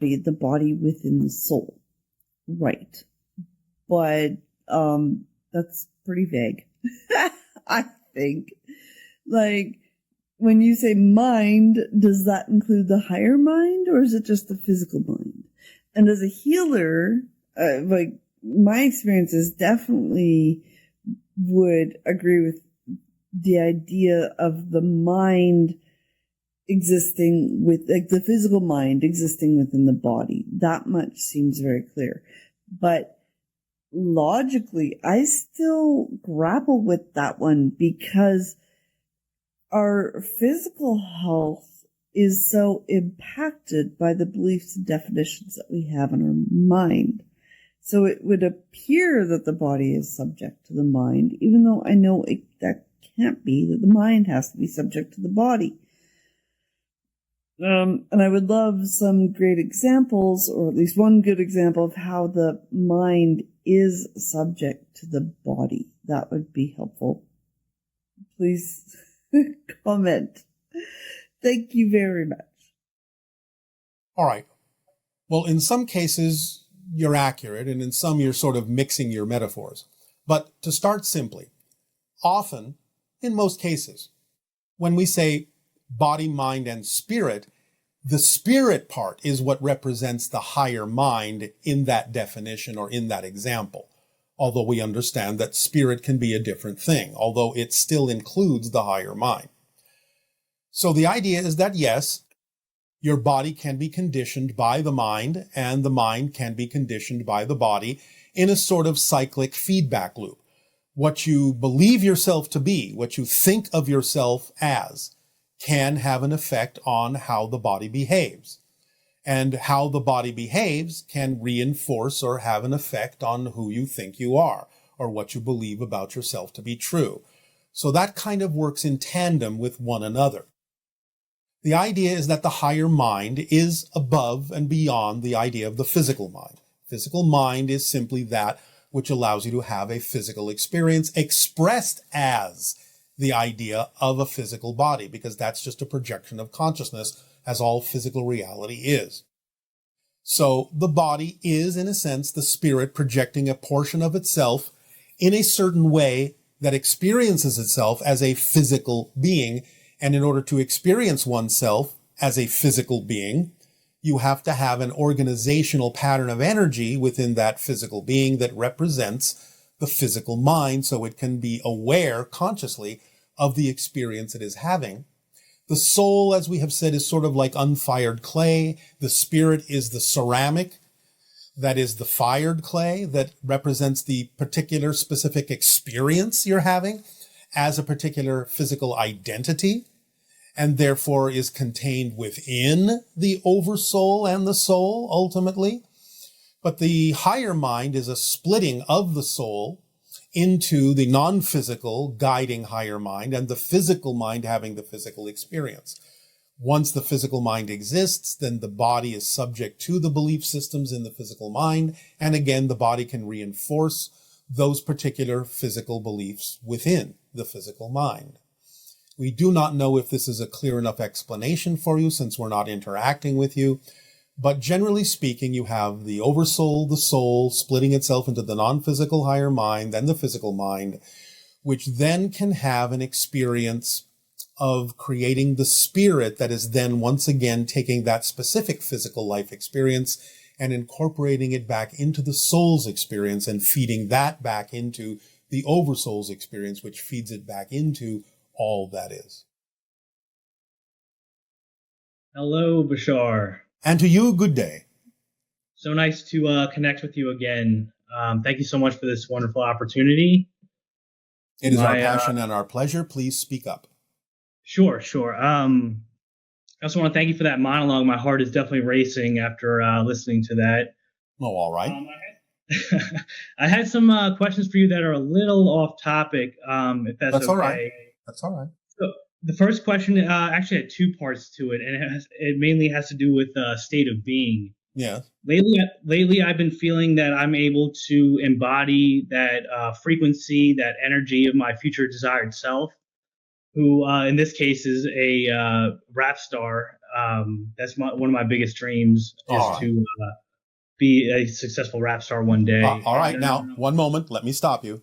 the body within the soul. Right. But that's pretty vague, I think. Like, when you say mind, does that include the higher mind, or is it just the physical mind? And as a healer, like, my experiences definitely would agree with the idea of the mind existing with, like, the physical mind existing within the body. That much seems very clear. But logically, I still grapple with that one, because our physical health is so impacted by the beliefs and definitions that we have in our mind. So it would appear that the body is subject to the mind, even though I know that can't be, that the mind has to be subject to the body. And I would love some great examples, or at least one good example, of how the mind is subject to the body. That would be helpful. Please comment. Thank you very much. All right. Well, in some cases, you're accurate, and in some, you're sort of mixing your metaphors. But to start simply, often, in most cases, when we say body, mind, and spirit, the spirit part is what represents the higher mind in that definition or in that example. Although we understand that spirit can be a different thing, although it still includes the higher mind. So the idea is that, yes, your body can be conditioned by the mind, and the mind can be conditioned by the body in a sort of cyclic feedback loop. What you believe yourself to be, what you think of yourself as, can have an effect on how the body behaves. And how the body behaves can reinforce or have an effect on who you think you are, or what you believe about yourself to be true. So that kind of works in tandem with one another. The idea is that the higher mind is above and beyond the idea of the physical mind. Physical mind is simply that which allows you to have a physical experience expressed as the idea of a physical body, because that's just a projection of consciousness, as all physical reality is. So the body is, in a sense, the spirit projecting a portion of itself in a certain way that experiences itself as a physical being. And in order to experience oneself as a physical being, you have to have an organizational pattern of energy within that physical being that represents the physical mind, so it can be aware consciously of the experience it is having. The soul, as we have said, is sort of like unfired clay. The spirit is the ceramic that is the fired clay that represents the particular specific experience you're having as a particular physical identity, and therefore is contained within the oversoul and the soul ultimately. But the higher mind is a splitting of the soul into the non-physical guiding higher mind, and the physical mind having the physical experience. Once the physical mind exists, then the body is subject to the belief systems in the physical mind, and again, the body can reinforce those particular physical beliefs within the physical mind. We do not know if this is a clear enough explanation for you, since we're not interacting with you. But generally speaking, you have the oversoul, the soul, splitting itself into the non-physical higher mind, then the physical mind, which then can have an experience of creating the spirit that is then once again taking that specific physical life experience and incorporating it back into the soul's experience and feeding that back into the oversoul's experience, which feeds it back into all that is. Hello, Bashar. And to you, good day. So nice to connect with you again. Thank you so much for this wonderful opportunity. It is our passion and our pleasure. Please speak up. Sure. I also want to thank you for that monologue. My heart is definitely racing after listening to that. Oh, all right. I had some questions for you that are a little off topic, if that's okay. All right. That's all right. So the first question actually had two parts to it, and it mainly has to do with state of being. Yeah. Lately, I've been feeling that I'm able to embody that frequency, that energy of my future desired self, who in this case is a rap star. That's one of my biggest dreams is to be a successful rap star one day. All right. Now, one moment. Let me stop you.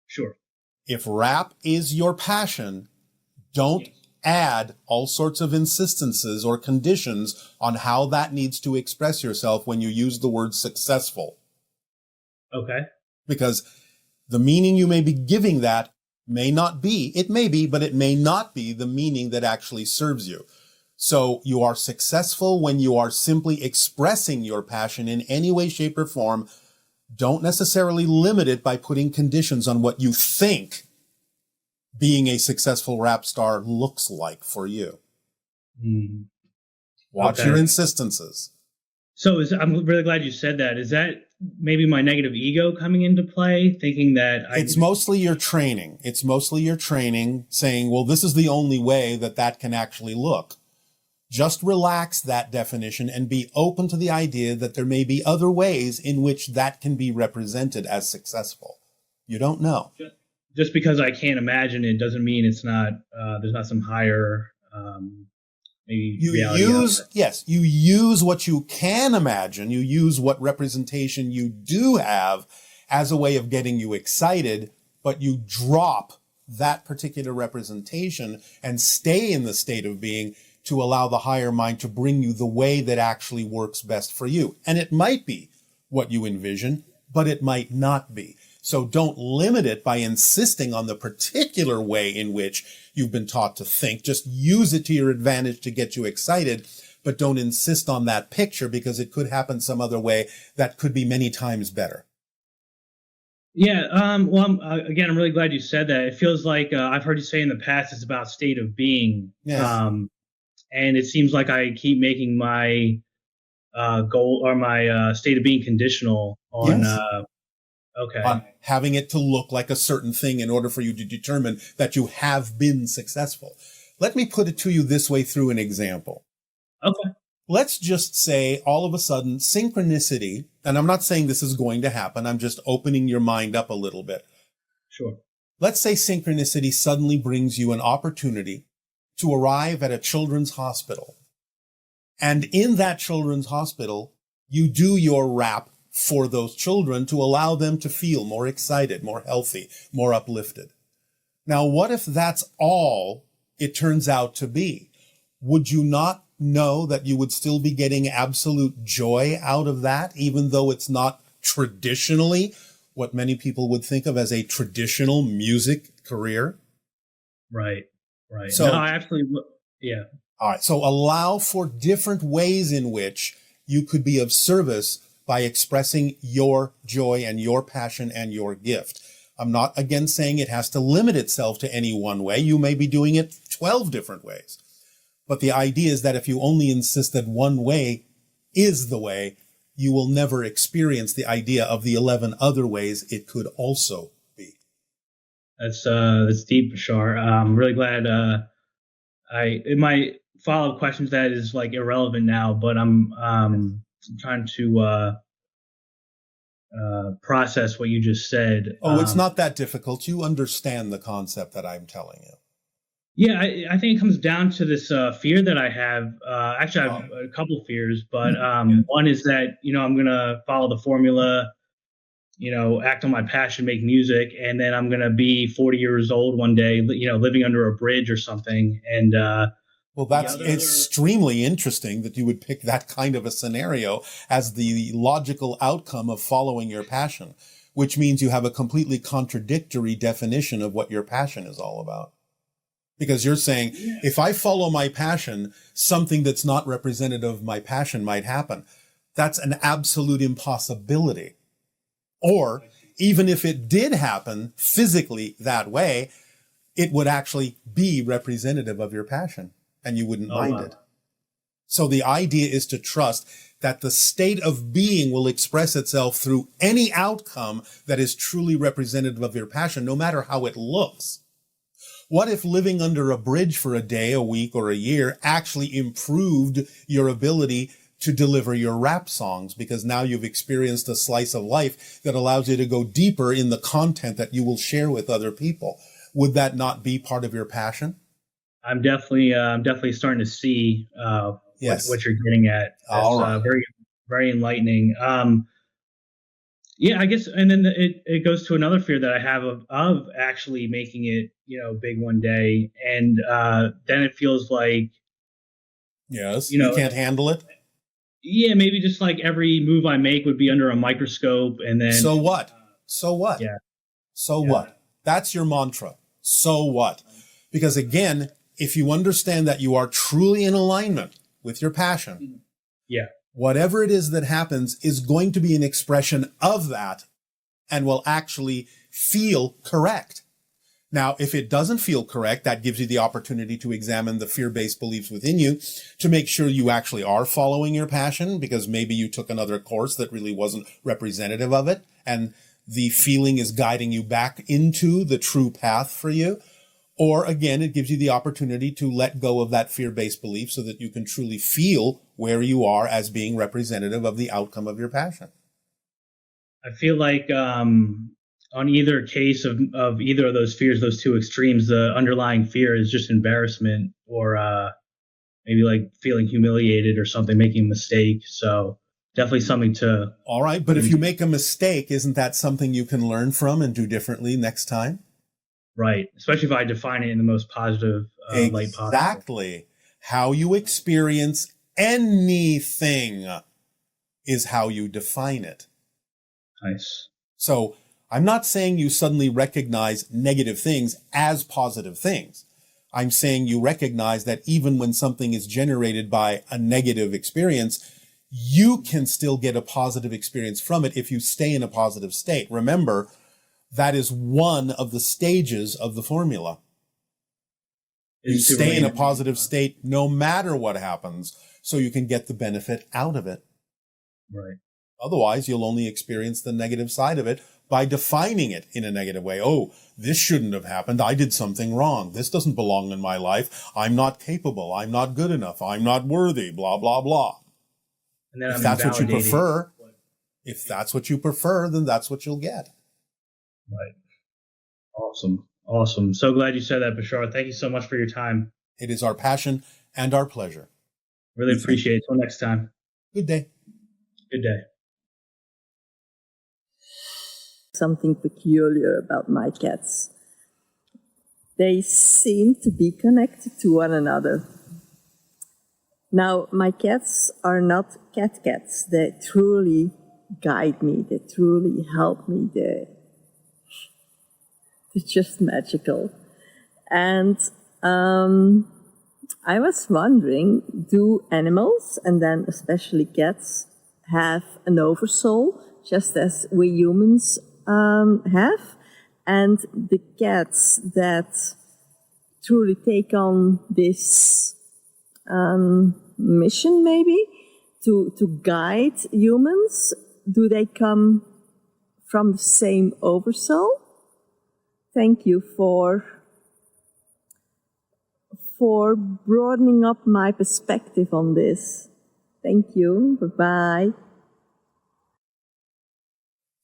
Sure. If rap is your passion, don't add all sorts of insistences or conditions on how that needs to express yourself when you use the word successful. Okay. Because the meaning you may be giving that may not be, it may be, but it may not be the meaning that actually serves you. So you are successful when you are simply expressing your passion in any way, shape, or form. Don't necessarily limit it by putting conditions on what you think being a successful rap star looks like for you. Watch your insistences. So I'm really glad you said that. Is that maybe my negative ego coming into play, thinking that it's mostly your training. It's mostly your training saying, well, this is the only way that can actually look. Just relax that definition and be open to the idea that there may be other ways in which that can be represented as successful. You don't know. Just because I can't imagine it doesn't mean it's not, there's not some higher, maybe reality. You use what you can imagine. You use what representation you do have as a way of getting you excited, but you drop that particular representation and stay in the state of being to allow the higher mind to bring you the way that actually works best for you. And it might be what you envision, but it might not be. So don't limit it by insisting on the particular way in which you've been taught to think. Just use it to your advantage to get you excited, but don't insist on that picture because it could happen some other way that could be many times better. Yeah. Again, I'm really glad you said that. It feels like I've heard you say in the past it's about state of being. Yes. And it seems like I keep making my goal or my state of being conditional on on having it to look like a certain thing in order for you to determine that you have been successful. Let me put it to you this way through an example. Okay. Let's just say all of a sudden synchronicity, and I'm not saying this is going to happen, I'm just opening your mind up a little bit. Sure. Let's say synchronicity suddenly brings you an opportunity to arrive at a children's hospital. And in that children's hospital, you do your rap for those children to allow them to feel more excited, more healthy, more uplifted. Now, what if that's all it turns out to be? Would you not know that you would still be getting absolute joy out of that, even though it's not traditionally what many people would think of as a traditional music career? Right. So, no, I absolutely, yeah. All right. So allow for different ways in which you could be of service by expressing your joy and your passion and your gift. I'm not, again, saying it has to limit itself to any one way. You may be doing it 12 different ways. But the idea is that if you only insist that one way is the way, you will never experience the idea of the 11 other ways it could also be. That's deep, Bashar. I'm really glad. My follow-up question to that is like irrelevant now, but I'm trying to process what you just said. It's not that difficult. You understand the concept that I'm telling you. Yeah, I think it comes down to this fear that I have. Actually, I have a couple fears, but one is that, I'm going to follow the formula, act on my passion, make music, and then I'm going to be 40 years old one day, living under a bridge or something. And well, that's extremely interesting that you would pick that kind of a scenario as the logical outcome of following your passion, which means you have a completely contradictory definition of what your passion is all about. Because you're saying, if I follow my passion, something that's not representative of my passion might happen. That's an absolute impossibility. Or even if it did happen physically that way, it would actually be representative of your passion and you wouldn't mind it. So the idea is to trust that the state of being will express itself through any outcome that is truly representative of your passion, no matter how it looks. What if living under a bridge for a day, a week, or a year actually improved your ability to deliver your rap songs, because now you've experienced a slice of life that allows you to go deeper in the content that you will share with other people? Would that not be part of your passion? I'm definitely starting to see what you're getting at. All right. Very, very enlightening. Yeah, I guess, and then it goes to another fear that I have of actually making it, big one day, and then it feels like, yes, you can't handle it. Yeah, maybe just like every move I make would be under a microscope, and then so what? So what? Yeah. So what? That's your mantra. So what? Because again, if you understand that you are truly in alignment with your passion, whatever it is that happens is going to be an expression of that and will actually feel correct. Now, if it doesn't feel correct, that gives you the opportunity to examine the fear-based beliefs within you to make sure you actually are following your passion, because maybe you took another course that really wasn't representative of it, and the feeling is guiding you back into the true path for you. Or again, it gives you the opportunity to let go of that fear-based belief so that you can truly feel where you are as being representative of the outcome of your passion. I feel like on either case of either of those fears, those two extremes, the underlying fear is just embarrassment or maybe like feeling humiliated or something, making a mistake. So definitely something to... All right, but if you make a mistake, isn't that something you can learn from and do differently next time? Right, especially if I define it in the most positive light possible. Exactly. How you experience anything is how you define it. Nice. So I'm not saying you suddenly recognize negative things as positive things. I'm saying you recognize that even when something is generated by a negative experience, you can still get a positive experience from it if you stay in a positive state. Remember, that is one of the stages of the formula. You stay in a positive state no matter what happens, so you can get the benefit out of it. Right. Otherwise, you'll only experience the negative side of it by defining it in a negative way. Oh, this shouldn't have happened. I did something wrong. This doesn't belong in my life. I'm not capable. I'm not good enough. I'm not worthy, blah, blah, blah. And then if that's what you prefer, then that's what you'll get. Right. Awesome. So glad you said that, Bashar. Thank you so much for your time. It is our passion and our pleasure. Really appreciate it. Till next time. Good day. Good day. Something peculiar about my cats. They seem to be connected to one another. Now, my cats are not cats. They truly guide me. They truly help me. They're just magical. And I was wondering, do animals, and then especially cats, have an oversoul, just as we humans have? And the cats that truly take on this mission, maybe, to guide humans, do they come from the same oversoul? Thank you for broadening up my perspective on this. Thank you. Bye-bye.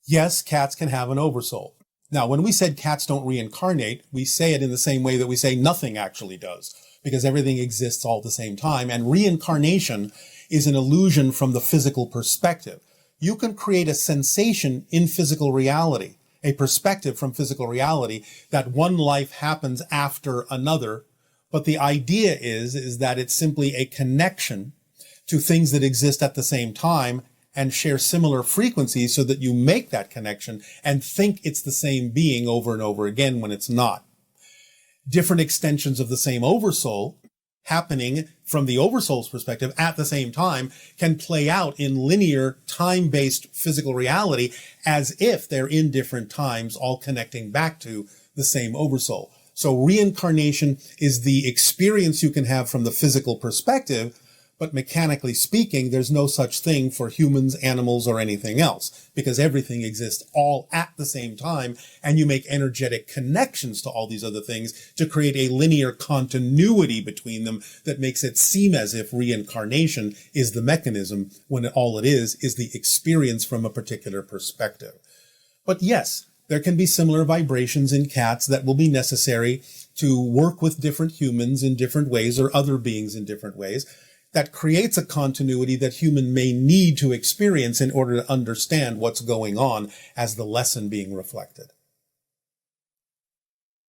Yes, cats can have an oversoul. Now, when we said cats don't reincarnate, we say it in the same way that we say nothing actually does, because everything exists all at the same time, and reincarnation is an illusion from the physical perspective. You can create a sensation in physical reality, a perspective from physical reality that one life happens after another, but the idea is that it's simply a connection to things that exist at the same time and share similar frequencies so that you make that connection and think it's the same being over and over again when it's not. Different extensions of the same oversoul happening from the oversoul's perspective at the same time can play out in linear time-based physical reality as if they're in different times, all connecting back to the same oversoul. So reincarnation is the experience you can have from the physical perspective, but mechanically speaking, there's no such thing for humans, animals, or anything else, because everything exists all at the same time, and you make energetic connections to all these other things to create a linear continuity between them that makes it seem as if reincarnation is the mechanism, when all it is the experience from a particular perspective. But yes, there can be similar vibrations in cats that will be necessary to work with different humans in different ways or other beings in different ways. that creates a continuity that human may need to experience in order to understand what's going on as the lesson being reflected.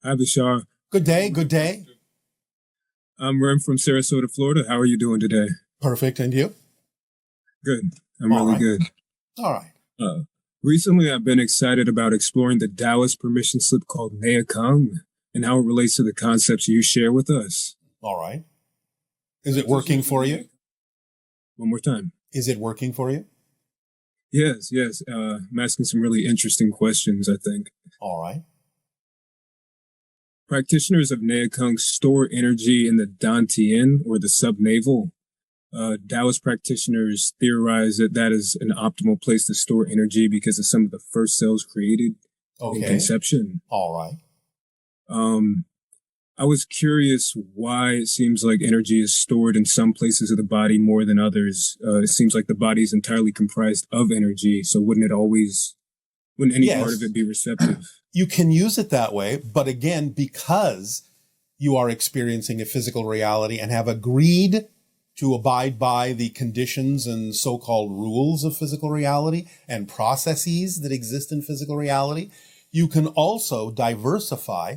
Hi, Bashar. Good day, good day. I'm Rem from Sarasota, Florida. How are you doing today? Perfect, and you? Good. I'm really good. All right. Recently, I've been excited about exploring the Taoist permission slip called Nea Kung and how it relates to the concepts you share with us. All right. Is it working for you? One more time. Is it working for you? Yes. I'm asking some really interesting questions, I think. All right. Practitioners of Nea Kung store energy in the dantian, or the subnavel. Taoist practitioners theorize that that is an optimal place to store energy because of some of the first cells created in conception. All right. I was curious why it seems like energy is stored in some places of the body more than others. It seems like the body is entirely comprised of energy, so wouldn't any part of it be receptive? You can use it that way, but again, because you are experiencing a physical reality and have agreed to abide by the conditions and so-called rules of physical reality and processes that exist in physical reality, you can also diversify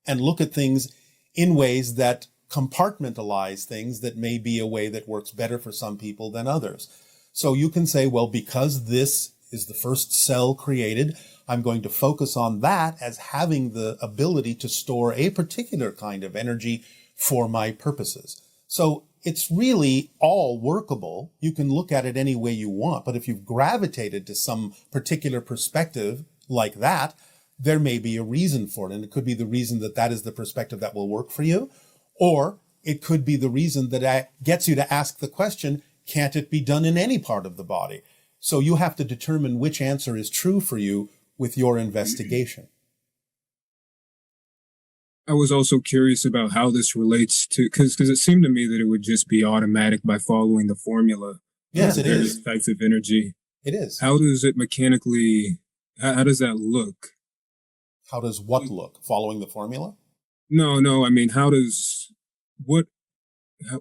and look at things in ways that compartmentalize things that may be a way that works better for some people than others. So you can say, well, because this is the first cell created, I'm going to focus on that as having the ability to store a particular kind of energy for my purposes. So it's really all workable. You can look at it any way you want, but if you've gravitated to some particular perspective like that, there may be a reason for it. And it could be the reason that that is the perspective that will work for you, or it could be the reason that gets you to ask the question, can't it be done in any part of the body? So you have to determine which answer is true for you with your investigation. I was also curious about how this relates to, because it seemed to me that it would just be automatic by following the formula. Yes, it various is. Types of energy. It is. How does it mechanically, how does that look? How does what look? Following the formula? No. I mean,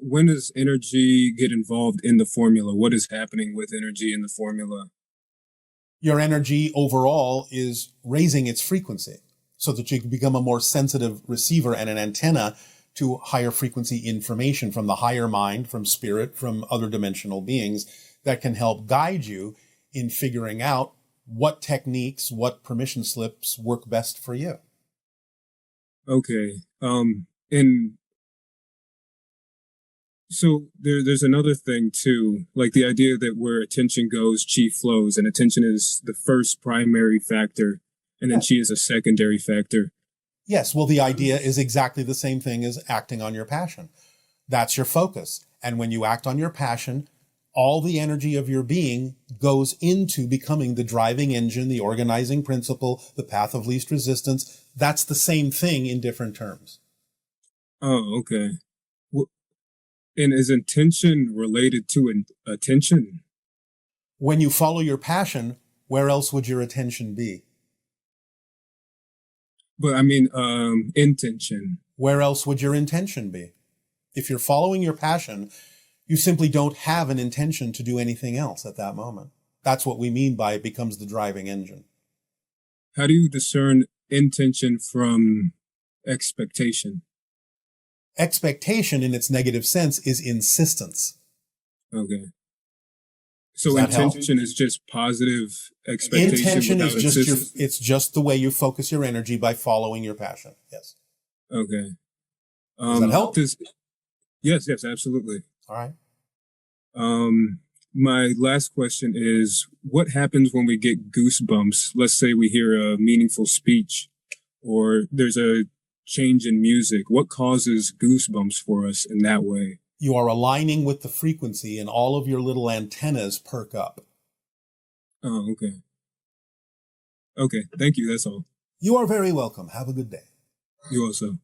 when does energy get involved in the formula? What is happening with energy in the formula? Your energy overall is raising its frequency so that you can become a more sensitive receiver and an antenna to higher frequency information from the higher mind, from spirit, from other dimensional beings that can help guide you in figuring out what techniques, what permission slips work best for you. Okay. And so there's another thing too, like the idea that where attention goes, chi flows, and attention is the first primary factor, and then chi is a secondary factor. Yes, well, the idea is exactly the same thing as acting on your passion. That's your focus. And when you act on your passion, all the energy of your being goes into becoming the driving engine, the organizing principle, the path of least resistance. That's the same thing in different terms. Oh, okay. And is intention related to attention? When you follow your passion, where else would your attention be? But I mean, intention. Where else would your intention be? If you're following your passion, you simply don't have an intention to do anything else at that moment. That's what we mean by it becomes the driving engine. How do you discern intention from expectation? Expectation in its negative sense is insistence. Okay. So intention is just positive expectation. Intention is just it's just the way you focus your energy by following your passion. Yes. Okay. Does that help? Yes, absolutely. All right. My last question is, what happens when we get goosebumps? Let's say we hear a meaningful speech or there's a change in music. What causes goosebumps for us in that way? You are aligning with the frequency and all of your little antennas perk up. Oh, okay. Okay, thank you. That's all. You are very welcome. Have a good day. You also.